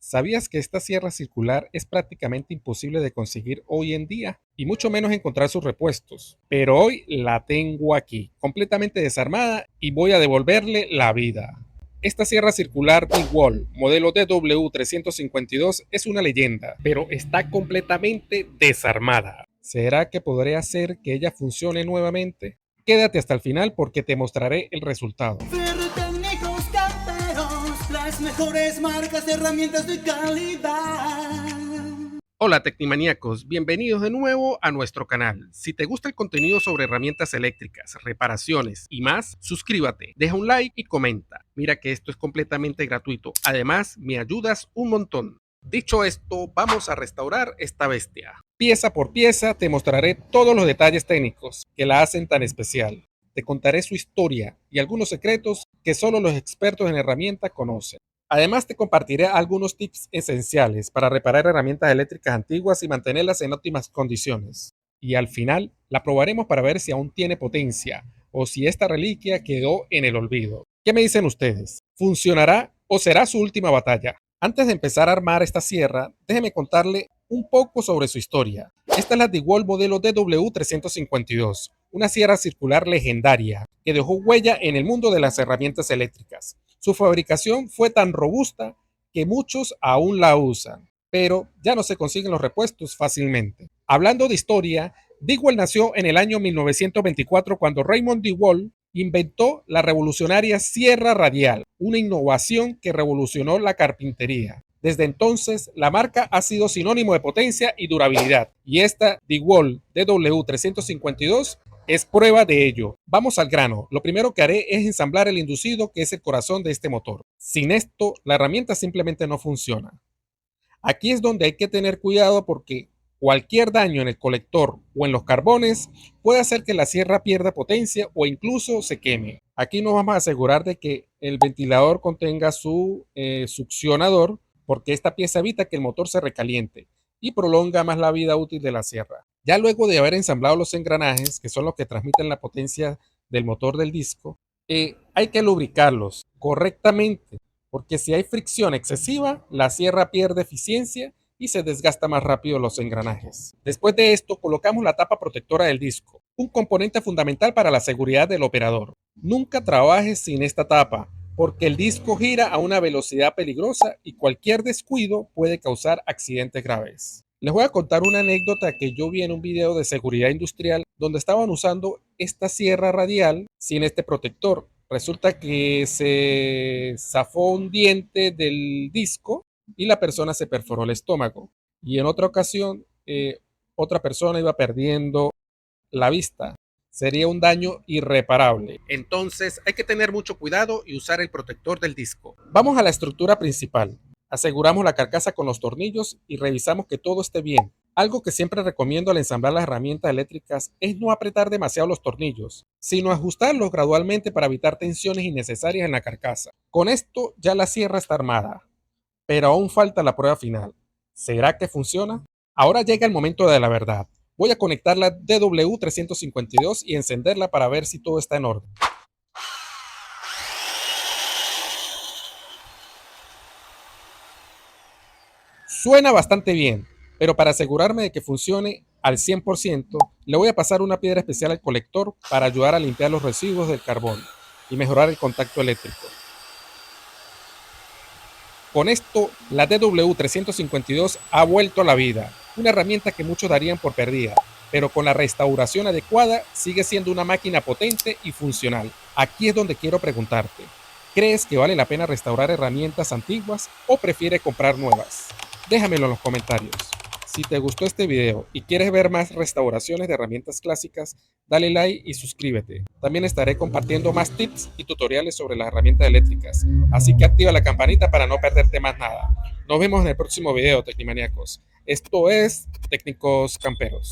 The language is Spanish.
¿Sabías que esta sierra circular es prácticamente imposible de conseguir hoy en día? Y mucho menos encontrar sus repuestos. Pero hoy la tengo aquí, completamente desarmada y voy a devolverle la vida. Esta sierra circular DeWalt, modelo DW352, es una leyenda, pero está completamente desarmada. ¿Será que podré hacer que ella funcione nuevamente? Quédate hasta el final porque te mostraré el resultado. Ferrotécnicos Camperos, las mejores marcas de herramientas de calidad. Hola tecnimaníacos, bienvenidos de nuevo a nuestro canal. Si te gusta el contenido sobre herramientas eléctricas, reparaciones y más, suscríbete, deja un like y comenta. Mira que esto es completamente gratuito. Además, me ayudas un montón. Dicho esto, vamos a restaurar esta bestia. Pieza por pieza te mostraré todos los detalles técnicos que la hacen tan especial. Te contaré su historia y algunos secretos que solo los expertos en herramienta conocen. Además, te compartiré algunos tips esenciales para reparar herramientas eléctricas antiguas y mantenerlas en óptimas condiciones. Y al final, la probaremos para ver si aún tiene potencia o si esta reliquia quedó en el olvido. ¿Qué me dicen ustedes? ¿Funcionará o será su última batalla? Antes de empezar a armar esta sierra, déjeme contarle un poco sobre su historia. Esta es la DeWalt modelo DW352, una sierra circular legendaria que dejó huella en el mundo de las herramientas eléctricas. Su fabricación fue tan robusta que muchos aún la usan, pero ya no se consiguen los repuestos fácilmente. Hablando de historia, DeWalt nació en el año 1924 cuando Raymond DeWalt inventó la revolucionaria sierra radial, una innovación que revolucionó la carpintería. Desde entonces, la marca ha sido sinónimo de potencia y durabilidad, y esta DeWalt DW352 es prueba de ello. Vamos al grano. Lo primero que haré es ensamblar el inducido, que es el corazón de este motor. Sin esto, la herramienta simplemente no funciona. Aquí es donde hay que tener cuidado porque cualquier daño en el colector o en los carbones puede hacer que la sierra pierda potencia o incluso se queme. Aquí nos vamos a asegurar de que el ventilador contenga su succionador, porque esta pieza evita que el motor se recaliente y prolonga más la vida útil de la sierra. Ya luego de haber ensamblado los engranajes, que son los que transmiten la potencia del motor del disco, hay que lubricarlos correctamente, porque si hay fricción excesiva, la sierra pierde eficiencia y se desgasta más rápido los engranajes. Después de esto, colocamos la tapa protectora del disco, un componente fundamental para la seguridad del operador. Nunca trabajes sin esta tapa, porque el disco gira a una velocidad peligrosa y cualquier descuido puede causar accidentes graves. Les voy a contar una anécdota que yo vi en un video de seguridad industrial donde estaban usando esta sierra radial sin este protector. Resulta que se zafó un diente del disco y la persona se perforó el estómago. Y en otra ocasión, otra persona iba perdiendo la vista. Sería un daño irreparable. Entonces hay que tener mucho cuidado y usar el protector del disco. Vamos a la estructura principal. Aseguramos la carcasa con los tornillos y revisamos que todo esté bien. Algo que siempre recomiendo al ensamblar las herramientas eléctricas es no apretar demasiado los tornillos, sino ajustarlos gradualmente para evitar tensiones innecesarias en la carcasa. Con esto ya la sierra está armada, pero aún falta la prueba final. ¿Será que funciona? Ahora llega el momento de la verdad. Voy a conectar la DW352 y encenderla para ver si todo está en orden. Suena bastante bien, pero para asegurarme de que funcione al 100%, le voy a pasar una piedra especial al colector para ayudar a limpiar los residuos del carbón y mejorar el contacto eléctrico. Con esto, la DW352 ha vuelto a la vida, una herramienta que muchos darían por perdida, pero con la restauración adecuada sigue siendo una máquina potente y funcional. Aquí es donde quiero preguntarte, ¿crees que vale la pena restaurar herramientas antiguas o prefieres comprar nuevas? Déjamelo en los comentarios. Si te gustó este video y quieres ver más restauraciones de herramientas clásicas, dale like y suscríbete. También estaré compartiendo más tips y tutoriales sobre las herramientas eléctricas, así que activa la campanita para no perderte más nada. Nos vemos en el próximo video, tecnimaníacos. Esto es Técnicos Camperos.